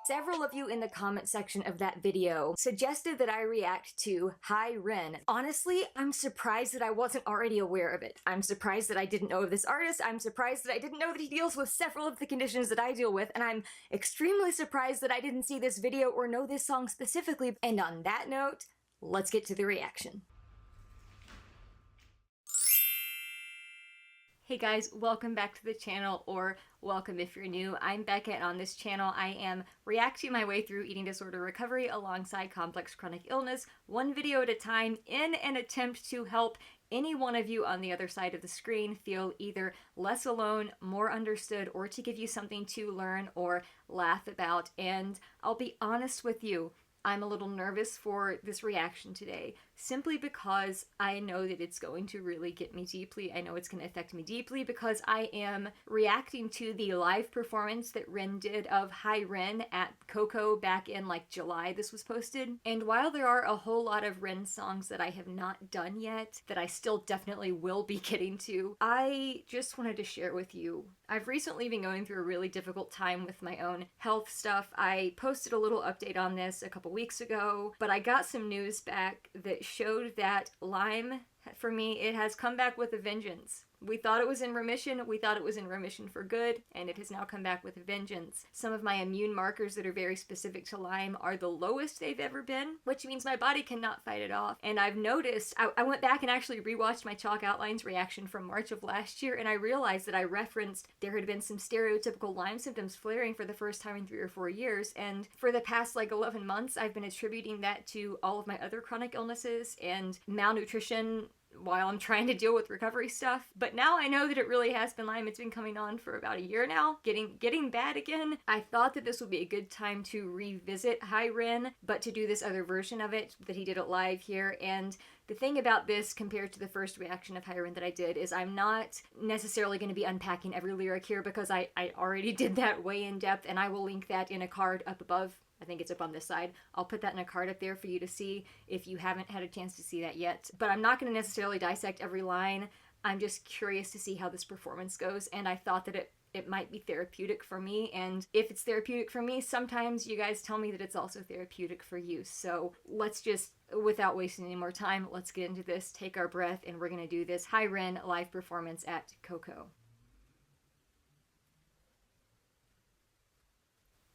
Several of you in the comment section of that video suggested that I react to Hi Ren. Honestly, I'm surprised that I wasn't already aware of it. I'm surprised that I didn't know of this artist. I'm surprised that I didn't know that he deals with several of the conditions that I deal with, and I'm extremely surprised that I didn't see this video or know this song specifically. And on that note, let's get to the reaction. Hey guys, welcome back to the channel, or welcome if you're new. I'm Becca, and on this channel I am reacting my way through eating disorder recovery alongside complex chronic illness, one video at a time, in an attempt to help any one of you on the other side of the screen feel either less alone, more understood, or to give you something to learn or laugh about. And I'll be honest with you, I'm a little nervous for this reaction today, simply because I know that it's going to really get me deeply. I know it's going to affect me deeply because I am reacting to the live performance that Ren did of Hi Ren at KOKO back in like July this was posted. And while there are a whole lot of Ren songs that I have not done yet, that I still definitely will be getting to, I just wanted to share with you. I've recently been going through a really difficult time with my own health stuff. I posted a little update on this a couple weeks ago, but I got some news back that showed that Lyme, for me, it has come back with a vengeance. We thought it was in remission, we thought it was in remission for good, and it has now come back with a vengeance. Some of my immune markers that are very specific to Lyme are the lowest they've ever been, which means my body cannot fight it off. And I've noticed, I went back and actually rewatched my Chalk Outlines reaction from March of last year, and I realized that I referenced there had been some stereotypical Lyme symptoms flaring for the first time in 3 or 4 years, and for the past like 11 months I've been attributing that to all of my other chronic illnesses and malnutrition while I'm trying to deal with recovery stuff. But now I know that it really has been Lyme. It's been coming on for about a year now, getting bad again. I thought that this would be a good time to revisit Hi Ren, but to do this other version of it that he did it live here. And the thing about this compared to the first reaction of Hi Ren that I did is I'm not necessarily going to be unpacking every lyric here because I already did that way in depth, and I will link that in a card up above. I think it's up on this side. I'll put that in a card up there for you to see if you haven't had a chance to see that yet. But I'm not going to necessarily dissect every line. I'm just curious to see how this performance goes, and I thought that it might be therapeutic for me, and if it's therapeutic for me, sometimes you guys tell me that it's also therapeutic for you. So let's just, without wasting any more time, let's get into this, take our breath, and we're going to do this Hi Ren live performance at KOKO.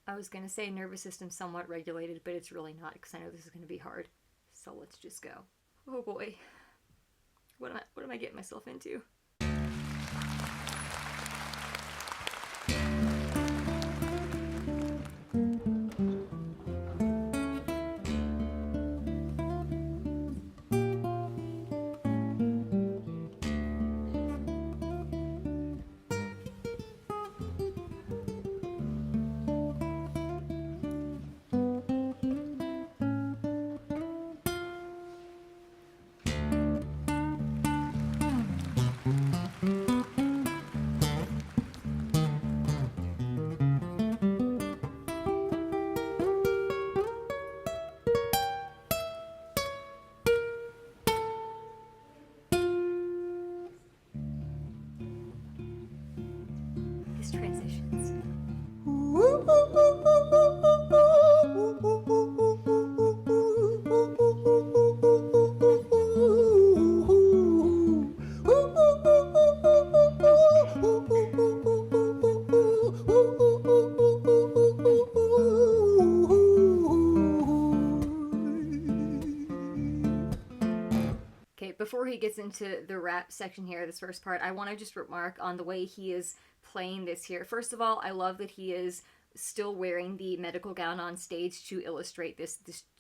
I was going to say nervous system somewhat regulated, but it's really not, because I know this is going to be hard. So let's just go. Oh boy. What am I getting myself into? Transitions. Okay, before he gets into the rap section here, this first part, I want to just remark on the way he is playing this here. First of all, I love that he is still wearing the medical gown on stage to illustrate this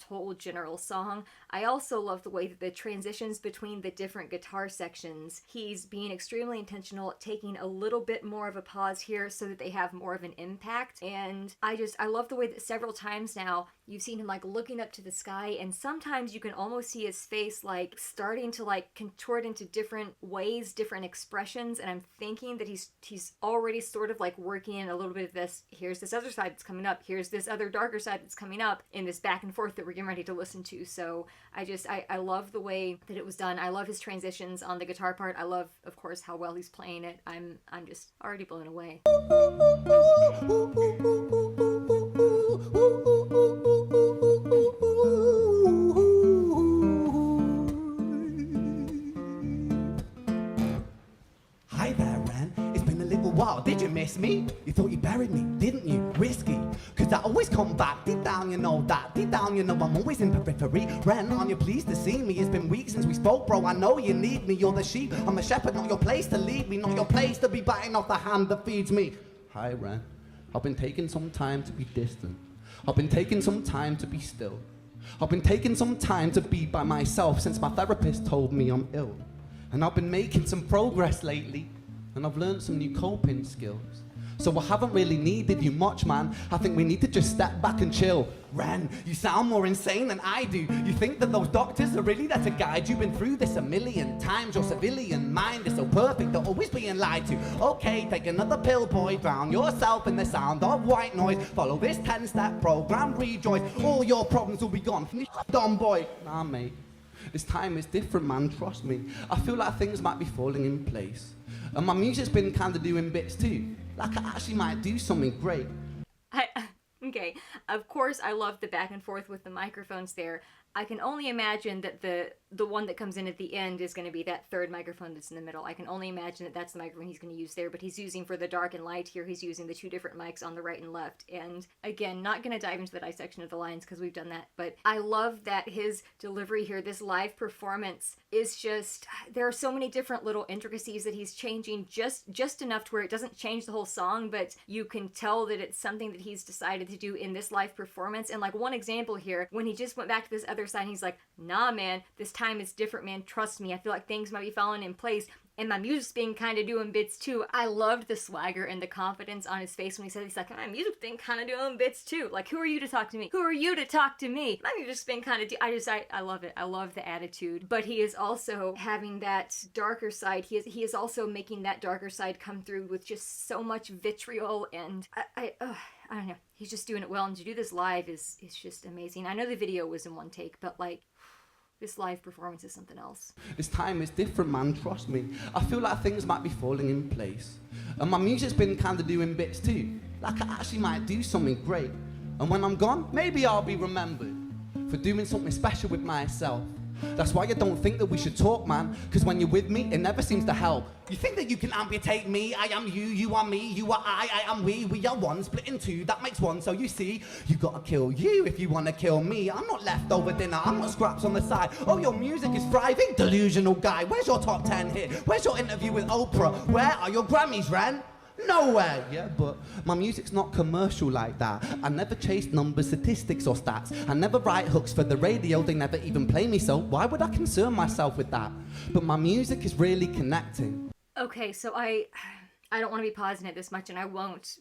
whole general song. I also love the way that the transitions between the different guitar sections, he's being extremely intentional, taking a little bit more of a pause here so that they have more of an impact. And I love the way that several times now you've seen him like looking up to the sky, and sometimes you can almost see his face like starting to like contort into different ways, different expressions, and I'm thinking that he's already sort of like working in a little bit of this, here's this other side that's coming up, here's this other darker side that's coming up, in this back and forth that we're getting ready to listen to. So I love the way that it was done. I love his transitions on the guitar part. I love, of course, how well he's playing it. I'm just already blown away. Hi there, Ren. It's been a little while. Did you miss me? You thought you buried me, didn't you? Risky. Cause I always come back. Deep down, you know that. Deep down, you know I'm always in periphery. Ren, aren't you pleased to see me? It's been weeks since we spoke, bro. I know you need me. You're the sheep. I'm the shepherd, not your place to lead me. Not your place to be biting off the hand that feeds me. Hi, Ren. I've been taking some time to be distant. I've been taking some time to be still. I've been taking some time to be by myself since my therapist told me I'm ill. And I've been making some progress lately, and I've learned some new coping skills. So I haven't really needed you much, man. I think we need to just step back and chill. Ren, you sound more insane than I do. You think that those doctors are really there to guide you? Been through this a million times. Your civilian mind is so perfect, they're always being lied to. Okay, take another pill, boy. Drown yourself in the sound of white noise. Follow this 10-step program, rejoice. All your problems will be gone. Dumb boy. Nah, mate. This time is different, man, trust me. I feel like things might be falling in place. And my music's been kind of doing bits too. Like I actually might do something great. Okay, of course I love the back and forth with the microphones there. I can only imagine that the one that comes in at the end is going to be that third microphone that's in the middle. I can only imagine that that's the microphone he's going to use there, but he's using for the dark and light here, he's using the two different mics on the right and left. And again, not going to dive into the dissection of the lines because we've done that, but I love that his delivery here, this live performance, is just, there are so many different little intricacies that he's changing just enough to where it doesn't change the whole song, but you can tell that it's something that he's decided to do in this live performance. And like one example here, when he just went back to this other side, he's like, nah, man, this time is different, man, trust me. I feel like things might be falling in place, and my music's been kind of doing bits too. I loved the swagger and the confidence on his face when he said, he's like, my music's been kind of doing bits too. Like, who are you to talk to me? Who are you to talk to me? My music's been kind of, I love it. I love the attitude. But he is also having that darker side. He is also making that darker side come through with just so much vitriol, and I don't know. He's just doing it well, and to do this live is just amazing. I know the video was in one take, but like, this live performance is something else. This time is different, man, trust me. I feel like things might be falling in place. And my music's been kind of doing bits too. Like I actually might do something great. And when I'm gone, maybe I'll be remembered for doing something special with myself. That's why I don't think that we should talk, man. Cause when you're with me, it never seems to help. You think that you can amputate me? I am you, you are me, you are I am we are one, split in two, that makes one. So you see, you gotta kill you if you wanna kill me. I'm not leftover dinner, I'm not scraps on the side. Oh, your music is thriving? Delusional guy. Where's your top 10 hit? Where's your interview with Oprah? Where are your Grammys, Ren? Nowhere, yeah, but my music's not commercial like that. I never chase numbers, statistics or stats. I never write hooks for the radio, they never even play me, so why would I concern myself with that? But my music is really connecting. Okay, so I don't want to be pausing it this much, and I won't,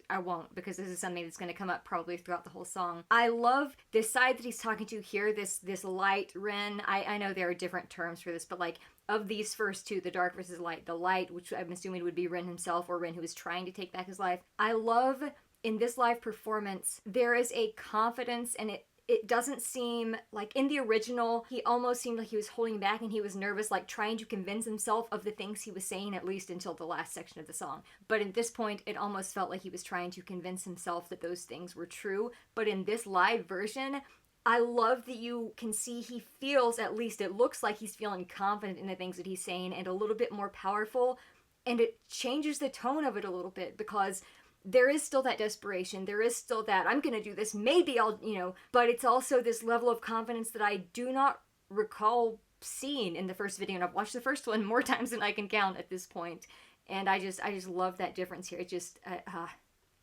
because this is something that's going to come up probably throughout the whole song. I love this side that he's talking to here, this light Ren. I know there are different terms for this, but like, of these first two, the dark versus light, the light, which I'm assuming would be Ren himself, or Ren who is trying to take back his life. I love, in this live performance, there is a confidence, and it doesn't seem like in the original, he almost seemed like he was holding back and he was nervous, like trying to convince himself of the things he was saying, at least until the last section of the song. But at this point, it almost felt like he was trying to convince himself that those things were true. But in this live version, I love that you can see he feels, at least it looks like he's feeling confident in the things that he's saying and a little bit more powerful. And it changes the tone of it a little bit, because there is still that desperation. There is still that, I'm going to do this, maybe I'll, but it's also this level of confidence that I do not recall seeing in the first video. And I've watched the first one more times than I can count at this point. And I just love that difference here. It just,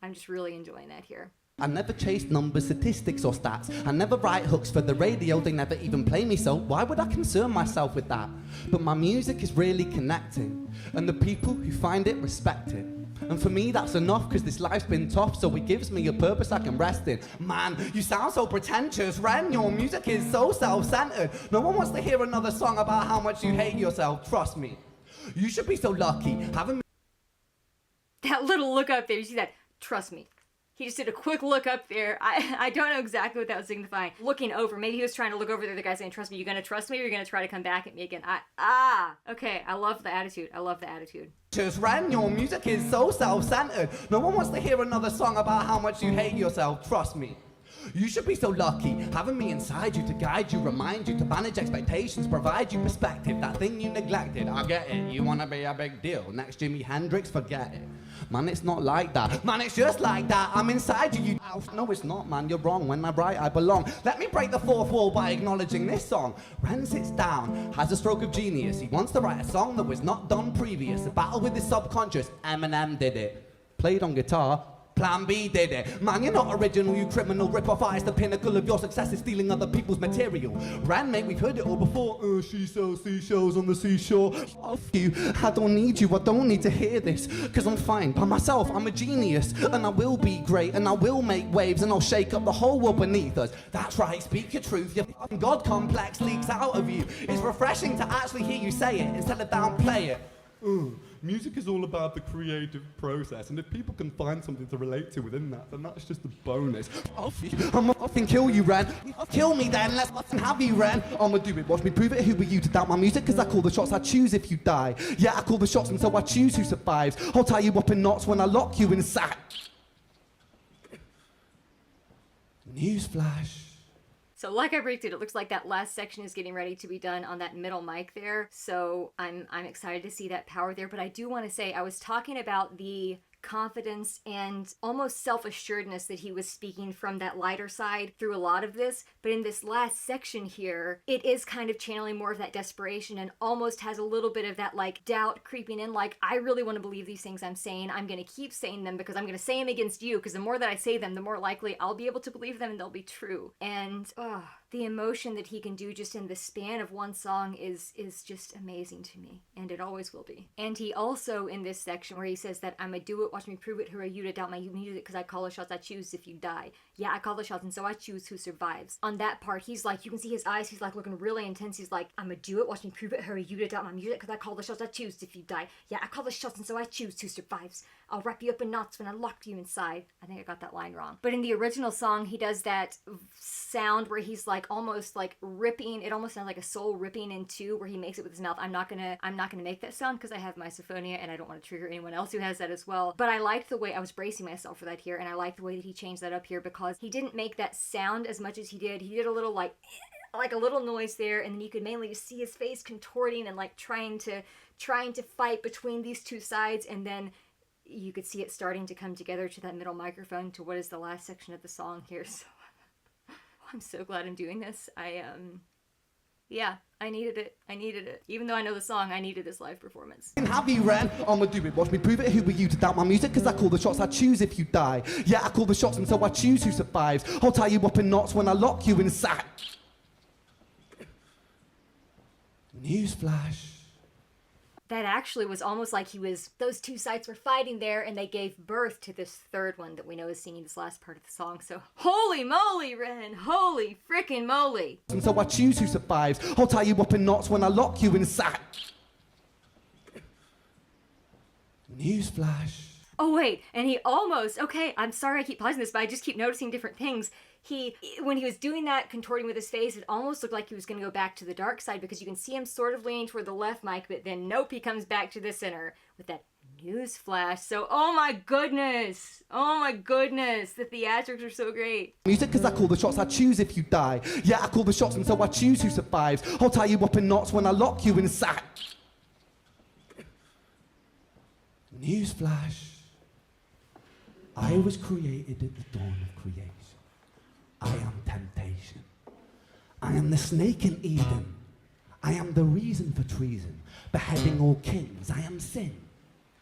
I'm just really enjoying that here. I never chase numbers, statistics or stats. I never write hooks for the radio, they never even play me, so why would I concern myself with that? But my music is really connecting, and the people who find it respect it. And for me that's enough, cause this life's been tough, so it gives me a purpose I can rest in. Man, you sound so pretentious, Ren, your music is so self-centered. No one wants to hear another song about how much you hate yourself, trust me. You should be so lucky, having... That little look up there, you see that? Trust me. He just did a quick look up there. I don't know exactly what that was signifying. Looking over. Maybe he was trying to look over there. The guy saying, trust me, you're going to trust me, or you're going to try to come back at me again? Okay. I love the attitude. I love the attitude. Just Ren, your music is so self-centered. No one wants to hear another song about how much you hate yourself, trust me. You should be so lucky, having me inside you to guide you, remind you, to manage expectations, provide you perspective, that thing you neglected. I get it, you wanna be a big deal. Next Jimi Hendrix, forget it. Man, it's not like that. Man, it's just like that. I'm inside you, you. No, it's not, man. You're wrong. When I'm right, I belong. Let me break the fourth wall by acknowledging this song. Ren sits down, has a stroke of genius. He wants to write a song that was not done previous. A battle with his subconscious. Eminem did it. Played on guitar. Plan B did it. Man, you're not original, you criminal rip-off artist. The pinnacle of your success is stealing other people's material. Ren, mate, we've heard it all before. She sells seashells on the seashore. Off you, I don't need you, I don't need to hear this. Cause I'm fine by myself, I'm a genius. And I will be great, and I will make waves, and I'll shake up the whole world beneath us. That's right, speak your truth, your fucking God complex leaks out of you. It's refreshing to actually hear you say it, instead of downplay it. Music is all about the creative process, and if people can find something to relate to within that, then that's just a bonus. I'ma fucking kill you, Ren. Kill me then, let's fucking have you, Ren. I'ma do it, watch me prove it. Who were you to doubt my music? Cause I call the shots, I choose if you die. Yeah, I call the shots, and so I choose who survives. I'll tie you up in knots when I lock you inside. Newsflash. So like I predicted, it looks like that last section is getting ready to be done on that middle mic there. So I'm excited to see that power there. But I do want to say, I was talking about the confidence and almost self-assuredness that he was speaking from that lighter side through a lot of this, but in this last section here, it is kind of channeling more of that desperation and almost has a little bit of that like doubt creeping in, like, I really want to believe these things I'm saying. I'm going to keep saying them because I'm going to say them against you, because the more that I say them, the more likely I'll be able to believe them and they'll be true. And the emotion that he can do just in the span of one song is just amazing to me, and it always will be. And he also, in this section where he says that I'ma do it, watch me prove it, who are you to doubt my music, because I call the shots, I choose if you die. Yeah, I call the shots, and so I choose who survives. On that part, he's like, you can see his eyes, he's like looking really intense. He's like, I'ma do it, watch me prove it, who are you to doubt my music, because I call the shots, I choose if you die. Yeah, I call the shots, and so I choose who survives. I'll wrap you up in knots when I lock you inside. I think I got that line wrong. But in the original song, he does that sound where he's like almost like ripping. It almost sounds like a soul ripping in two, where he makes it with his mouth. I'm not gonna make that sound because I have misophonia and I don't want to trigger anyone else who has that as well. But I liked the way, I was bracing myself for that here, and I liked the way that he changed that up here, because he didn't make that sound as much as he did. He did a little like a little noise there, and then you could mainly just see his face contorting and like trying to fight between these two sides, and then you could see it starting to come together to that middle microphone to what is the last section of the song here. So I'm so glad I'm doing this. Yeah, I needed it. I needed it. Even though I know the song, I needed this live performance. Have you, Ren? I'ma do it, watch me prove it. Who were you to doubt my music? Cause I call the shots, I choose if you die. Yeah, I call the shots, and so I choose who survives. I'll tie you up in knots when I lock you inside. Newsflash. That actually was almost like those two sides were fighting there, and they gave birth to this third one that we know is singing this last part of the song. So, holy moly, Ren! Holy frickin' moly! And so I choose who survives. I'll tie you up in knots when I lock you inside. Newsflash. Oh wait, and he almost, okay, I'm sorry I keep pausing this, but I just keep noticing different things. When he was doing that, contorting with his face, it almost looked like he was going to go back to the dark side, because you can see him sort of leaning toward the left mic, but then nope, he comes back to the center with that news flash. So, oh my goodness, the theatrics are so great. Music, cause I call the shots, I choose if you die. Yeah, I call the shots, and so I choose who survives. I'll tie you up in knots when I lock you inside. Newsflash. I was created at the dawn of creation. I am temptation. I am the snake in Eden. I am the reason for treason, beheading all kings. I am sin,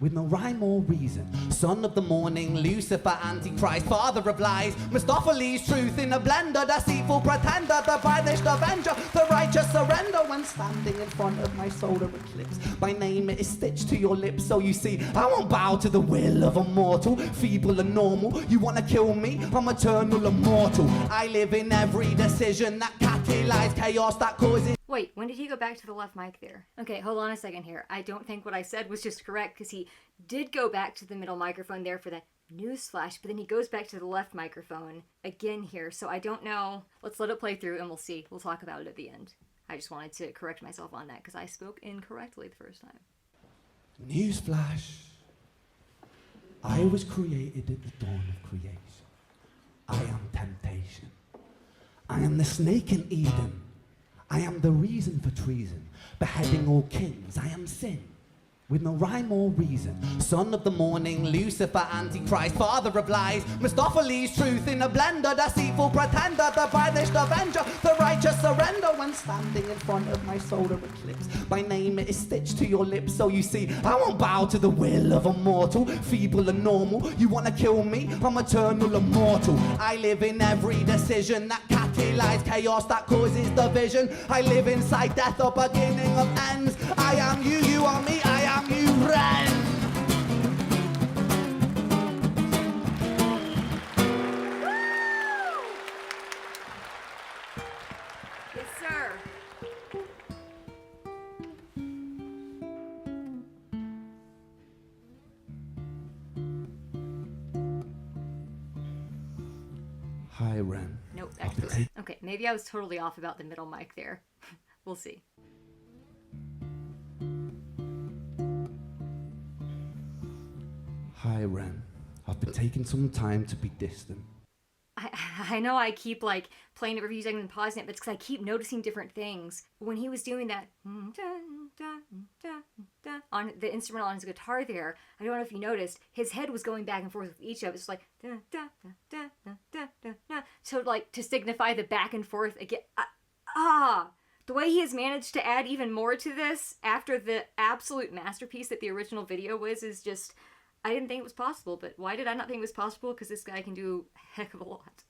with no rhyme or reason. Son of the morning, Lucifer, Antichrist, father of lies, Mephistopheles, truth in a blender, deceitful pretender, the banished avenger, the righteous surrender. When standing in front of my solar eclipse, my name is stitched to your lips. So you see, I won't bow to the will of a mortal, feeble and normal. You wanna kill me? I'm eternal, immortal. I live in every decision that catalyzes chaos that causes. Wait, when did he go back to the left mic there? Okay, hold on a second here. I don't think what I said was just correct, because he did go back to the middle microphone there for that news flash, but then he goes back to the left microphone again here, so I don't know. Let's let it play through and we'll see. We'll talk about it at the end. I just wanted to correct myself on that, because I spoke incorrectly the first time. Newsflash. I was created at the dawn of creation. I am temptation. temptation. I am the snake in Eden. I am the reason for treason, beheading all kings. I am sin, with no rhyme or reason. Son of the morning, Lucifer, Antichrist, father of lies, Mephistopheles, truth in a blender, deceitful pretender, the banished avenger, the righteous surrender. When standing in front of my solar eclipse, my name is stitched to your lips. So you see, I won't bow to the will of a mortal, feeble and normal. You wanna kill me? I'm eternal, immortal. I live in every decision that catalyzes chaos, that causes division. I live inside death, the beginning of ends. I am you, you are me, I am you, Ren. Yes, sir. Hi, Ren. Nope, actually. Okay, maybe I was totally off about the middle mic there. We'll see. Hi, Ren. I've been taking some time to be distant. I know I keep like playing it, reviewing and pausing it, but it's because I keep noticing different things. When he was doing that on the instrumental on his guitar there, I don't know if you noticed, his head was going back and forth with each of it. It's like so like to signify the back and forth again. The way he has managed to add even more to this after the absolute masterpiece that the original video was is just, I didn't think it was possible, but why did I not think it was possible? Because this guy can do a heck of a lot.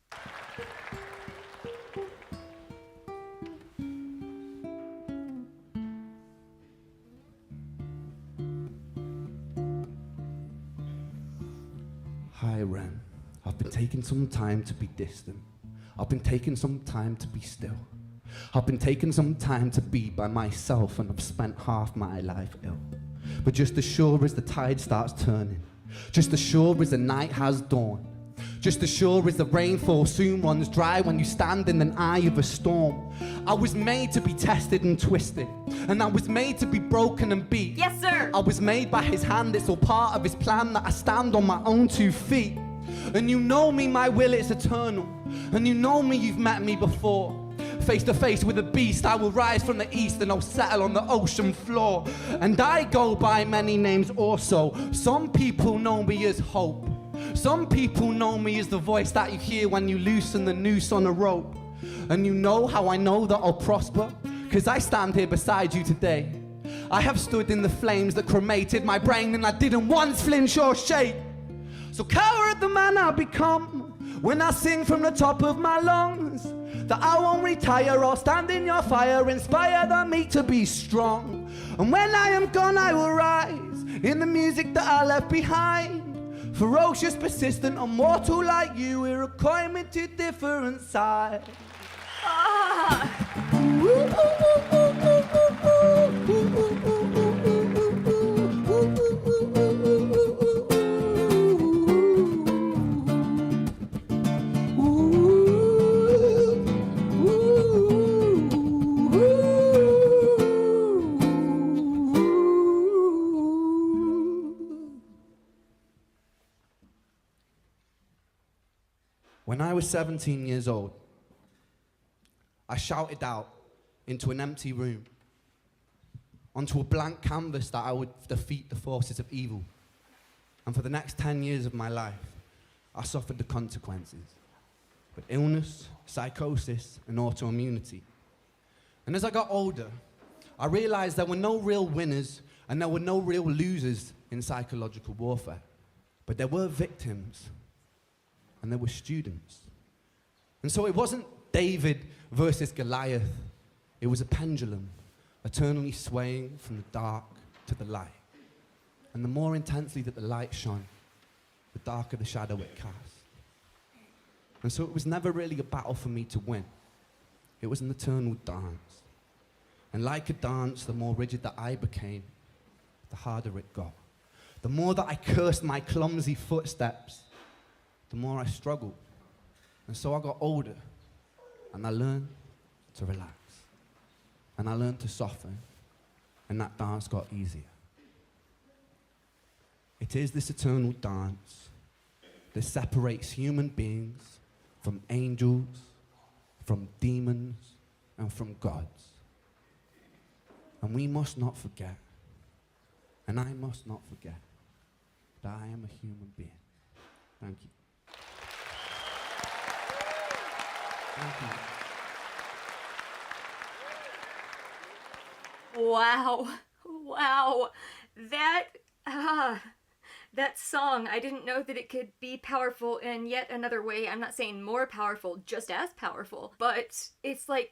Hi, Ren. I've been taking some time to be distant. I've been taking some time to be still. I've been taking some time to be by myself, and I've spent half my life ill. But just as sure as the tide starts turning, just as sure as the night has dawned, just as sure as the rainfall soon runs dry when you stand in an eye of a storm, I was made to be tested and twisted, and I was made to be broken and beat. Yes, sir! I was made by his hand, it's all part of his plan that I stand on my own 2 feet. And you know me, my will is eternal, and you know me, you've met me before. Face to face with a beast, I will rise from the east and I'll settle on the ocean floor. And I go by many names also. Some people know me as hope. Some people know me as the voice that you hear when you loosen the noose on a rope. And you know how I know that I'll prosper? 'Cause I stand here beside you today. I have stood in the flames that cremated my brain, and I didn't once flinch or shake. So coward the man I become when I sing from the top of my lungs, that I won't retire or stand in your fire, inspire the meek to be strong. And when I am gone I will rise in the music that I left behind. Ferocious, persistent, immortal like you, we're a coin with 2 different sides. When I was 17 years old, I shouted out into an empty room, onto a blank canvas, that I would defeat the forces of evil. And for the next 10 years of my life, I suffered the consequences with illness, psychosis, and autoimmunity. And as I got older, I realized there were no real winners and there were no real losers in psychological warfare. But there were victims and there were students. And so it wasn't David versus Goliath. It was a pendulum, eternally swaying from the dark to the light. And the more intensely that the light shone, the darker the shadow it cast. And so it was never really a battle for me to win. It was an eternal dance. And like a dance, the more rigid that I became, the harder it got. The more that I cursed my clumsy footsteps, the more I struggled. And so I got older, and I learned to relax. And I learned to soften, and that dance got easier. It is this eternal dance that separates human beings from angels, from demons, and from gods. And we must not forget, and I must not forget, that I am a human being. Thank you. Thank you. Wow. Wow. That song, I didn't know that it could be powerful in yet another way. I'm not saying more powerful, just as powerful, but it's like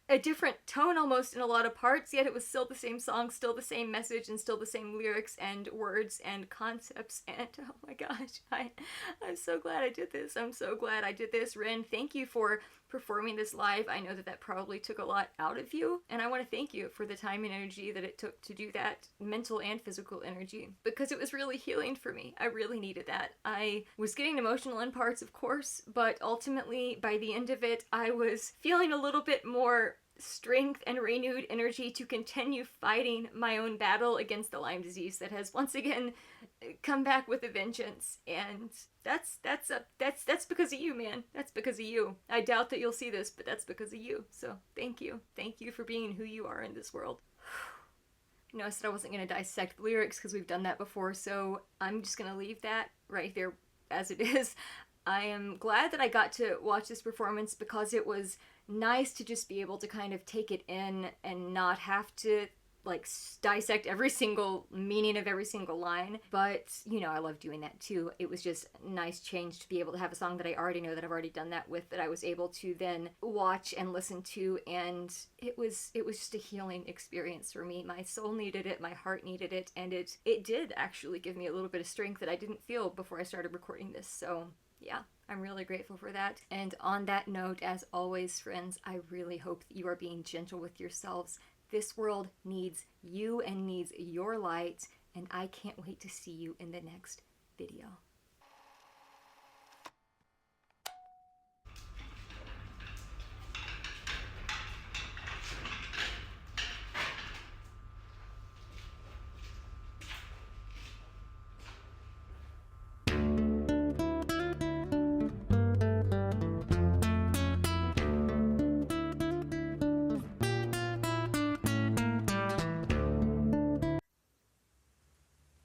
a different tone almost in a lot of parts, yet it was still the same song, still the same message, and still the same lyrics and words and concepts, and oh my gosh, I'm so glad I did this. I'm so glad I did this. Ren, thank you for performing this live. I know that that probably took a lot out of you, and I want to thank you for the time and energy that it took to do that, mental and physical energy, because it was really healing for me. I really needed that. I was getting emotional in parts, of course, but ultimately, by the end of it, I was feeling a little bit more strength and renewed energy to continue fighting my own battle against the Lyme disease that has once again come back with a vengeance. And that's because of you, man. That's because of you. I doubt that you'll see this, but that's because of you. So thank you. Thank you for being who you are in this world. You know, I said I wasn't going to dissect the lyrics because we've done that before, so I'm just going to leave that right there as it is. I am glad that I got to watch this performance because it was nice to just be able to kind of take it in and not have to like dissect every single meaning of every single line. But, you know, I love doing that too. It was just a nice change to be able to have a song that I already know, that I've already done that with, that I was able to then watch and listen to, and it was just a healing experience for me. My soul needed it, my heart needed it, and it did actually give me a little bit of strength that I didn't feel before I started recording this. So yeah, I'm really grateful for that. And on that note, as always, friends, I really hope that you are being gentle with yourselves. This world needs you and needs your light, and I can't wait to see you in the next video.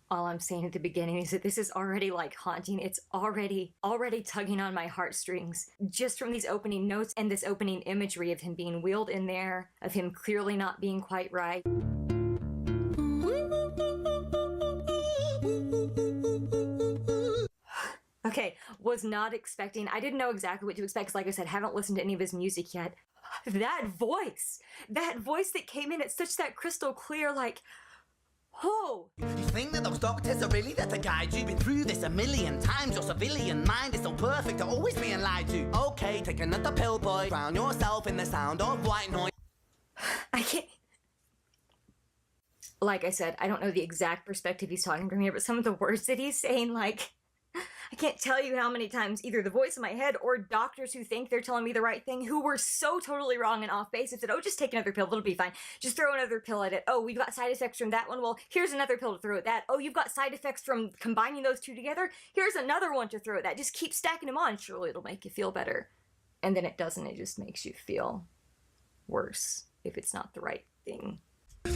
All I'm saying at the beginning is that this is already like haunting. It's already tugging on my heartstrings. Just from these opening notes and this opening imagery of him being wheeled in there, of him clearly not being quite right. Okay, was not expecting, I didn't know exactly what to expect because like I said, haven't listened to any of his music yet. That voice that came in, it's such that crystal clear, like, oh! You think that those doctors are really there to guide you? Been through this a million times. Your civilian mind is so perfect, they're always being lied to. Okay, take another pill, boy. Drown yourself in the sound of white noise. I can't... Like I said, I don't know the exact perspective he's talking from here, but some of the words that he's saying, like... I can't tell you how many times either the voice in my head or doctors who think they're telling me the right thing who were so totally wrong and off base and said, oh, just take another pill, it'll be fine. Just throw another pill at it. Oh, we've got side effects from that one. Well, here's another pill to throw at that. Oh, you've got side effects from combining those two together. Here's another one to throw at that. Just keep stacking them on. Surely it'll make you feel better. And then it doesn't. It just makes you feel worse if it's not the right thing.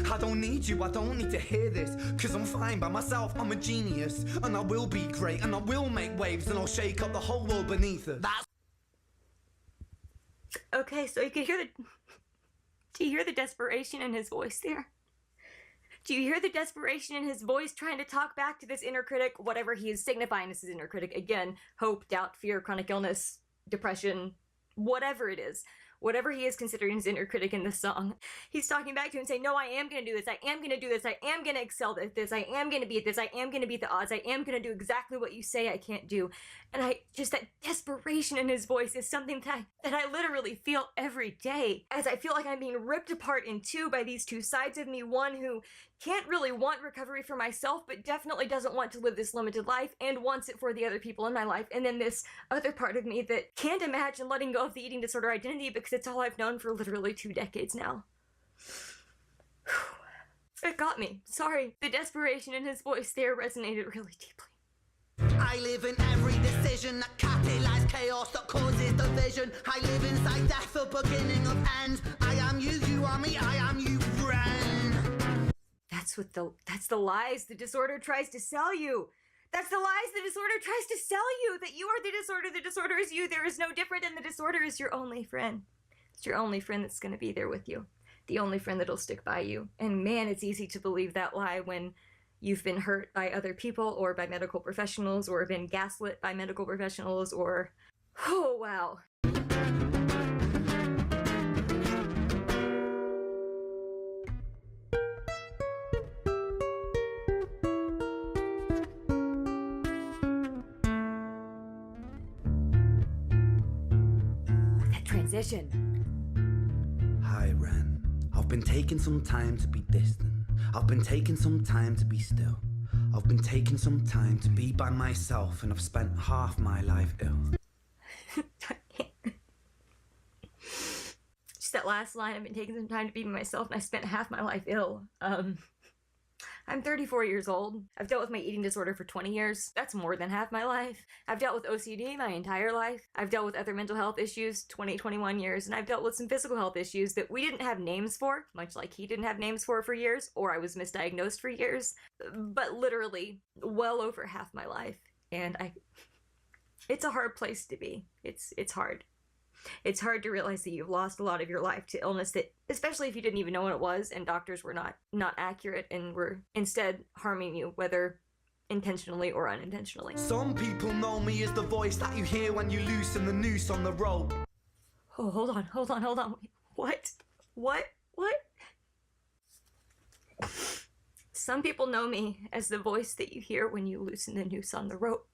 I don't need you, I don't need to hear this, cause I'm fine by myself, I'm a genius, and I will be great, and I will make waves, and I'll shake up the whole world beneath us. That's... Okay, so you can hear do you hear the desperation in his voice there? Do you hear the desperation in his voice trying to talk back to this inner critic, whatever he is signifying as his inner critic? Again, hope, doubt, fear, chronic illness, depression, whatever it is. Whatever he is considering his inner critic in this song, he's talking back to him and saying, no, I am going to do this. I am going to do this. I am going to excel at this. I am going to beat this. I am going to beat the odds. I am going to do exactly what you say I can't do. And that desperation in his voice is something that I literally feel every day, as I feel like I'm being ripped apart in two by these two sides of me. One who can't really want recovery for myself, but definitely doesn't want to live this limited life and wants it for the other people in my life. And then this other part of me that can't imagine letting go of the eating disorder identity because it's all I've known for literally 2 decades now. It got me. Sorry. The desperation in his voice there resonated really deeply. I live in every decision that it lies chaos that causes division. I live inside death, the beginning of end. I am you, you are me, I am you, Ren. That's the lies the disorder tries to sell you. That's the lies the disorder tries to sell you, that you are the disorder is you. There is no different, and the disorder is your only friend. It's your only friend that's going to be there with you. The only friend that'll stick by you. And man, it's easy to believe that lie when you've been hurt by other people or by medical professionals or been gaslit by medical professionals or... Oh, wow. Transition. Hi Ren, I've been taking some time to be distant. I've been taking some time to be still. I've been taking some time to be by myself, and I've spent half my life ill. Just that last line, I've been taking some time to be by myself and I spent half my life ill. I'm 34 years old. I've dealt with my eating disorder for 20 years. That's more than half my life. I've dealt with OCD my entire life. I've dealt with other mental health issues 21 years, and I've dealt with some physical health issues that we didn't have names for, much like he didn't have names for years, or I was misdiagnosed for years, but literally well over half my life. And it's a hard place to be. It's hard. It's hard to realize that you've lost a lot of your life to illness that, especially if you didn't even know what it was and doctors were not accurate and were instead harming you, whether intentionally or unintentionally. Some people know me as the voice that you hear when you loosen the noose on the rope. Oh, hold on. What? Some people know me as the voice that you hear when you loosen the noose on the rope.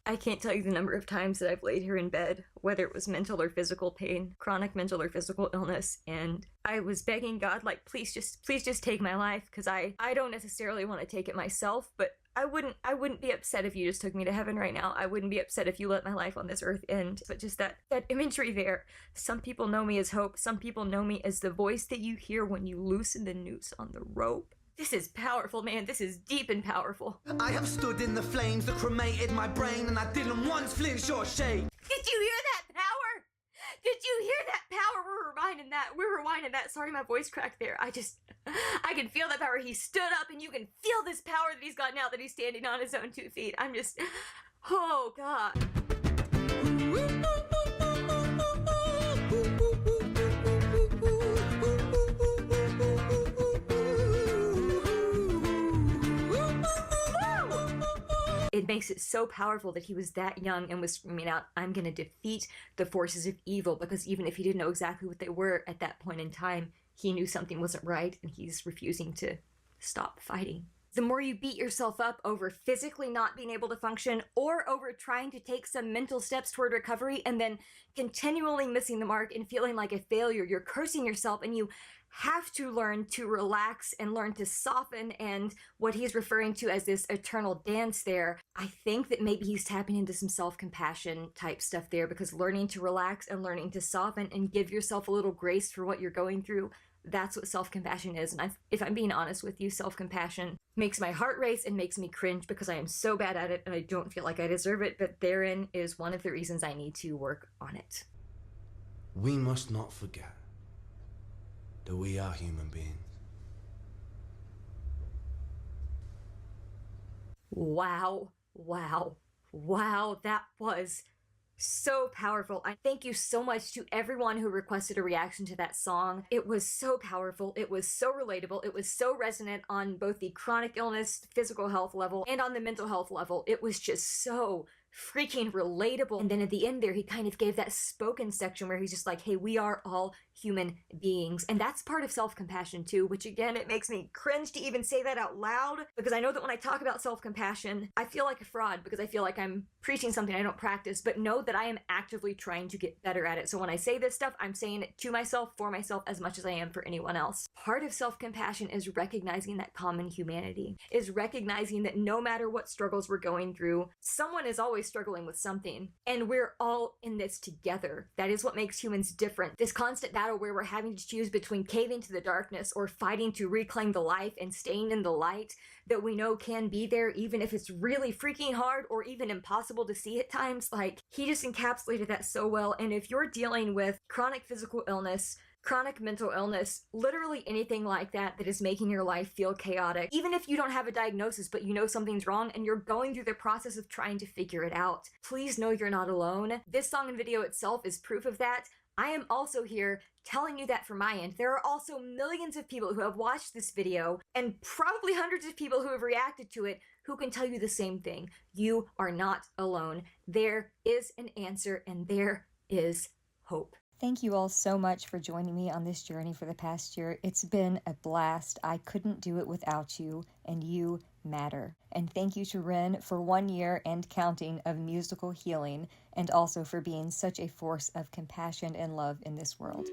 I can't tell you the number of times that I've laid here in bed, whether it was mental or physical pain, chronic mental or physical illness, and I was begging God, like, please just take my life, because I don't necessarily want to take it myself, but I wouldn't be upset if you just took me to heaven right now. I wouldn't be upset if you let my life on this earth end. But just that imagery there. Some people know me as hope. Some people know me as the voice that you hear when you loosen the noose on the rope. This is powerful, man. This is deep and powerful. I have stood in the flames that cremated my brain, and I didn't once flinch or shake. Did you hear that power? Did you hear that power? We're rewinding that. Sorry, my voice cracked there. I can feel that power. He stood up, and you can feel this power that he's got now that he's standing on his own 2 feet. Oh, God. It makes it so powerful that he was that young and was screaming out, I'm going to defeat the forces of evil, because even if he didn't know exactly what they were at that point in time, he knew something wasn't right, and he's refusing to stop fighting. The more you beat yourself up over physically not being able to function or over trying to take some mental steps toward recovery and then continually missing the mark and feeling like a failure, you're cursing yourself, and you have to learn to relax and learn to soften, and what he's referring to as this eternal dance there. I think that maybe he's tapping into some self-compassion type stuff there, because learning to relax and learning to soften and give yourself a little grace for what you're going through, that's what self-compassion is. And if I'm being honest with you, self-compassion makes my heart race and makes me cringe because I am so bad at it and I don't feel like I deserve it, but therein is one of the reasons I need to work on it. We must not forget that we are human beings. Wow, that was so powerful. I thank you so much to everyone who requested a reaction to that song. It was so powerful, it was so relatable, it was so resonant on both the chronic illness, physical health level, and on the mental health level. It was just so freaking relatable. And then at the end there, he kind of gave that spoken section where he's just like, hey, we are all human beings. And that's part of self-compassion too, which again, it makes me cringe to even say that out loud, because I know that when I talk about self-compassion, I feel like a fraud because I feel like I'm preaching something I don't practice, but know that I am actively trying to get better at it. So when I say this stuff, I'm saying it to myself, for myself, as much as I am for anyone else. Part of self-compassion is recognizing that common humanity, is recognizing that no matter what struggles we're going through, someone is always always struggling with something. And we're all in this together. That is what makes humans different. This constant battle where we're having to choose between caving to the darkness or fighting to reclaim the life and staying in the light that we know can be there, even if it's really freaking hard or even impossible to see at times. Like, he just encapsulated that so well. And if you're dealing with chronic physical illness, chronic mental illness, literally anything like that that is making your life feel chaotic, even if you don't have a diagnosis but you know something's wrong and you're going through the process of trying to figure it out, please know you're not alone. This song and video itself is proof of that. I am also here telling you that from my end. There are also millions of people who have watched this video and probably hundreds of people who have reacted to it who can tell you the same thing. You are not alone. There is an answer and there is hope. Thank you all so much for joining me on this journey for the past year. It's been a blast. I couldn't do it without you, and you matter. And thank you to Ren for 1 year and counting of musical healing, and also for being such a force of compassion and love in this world.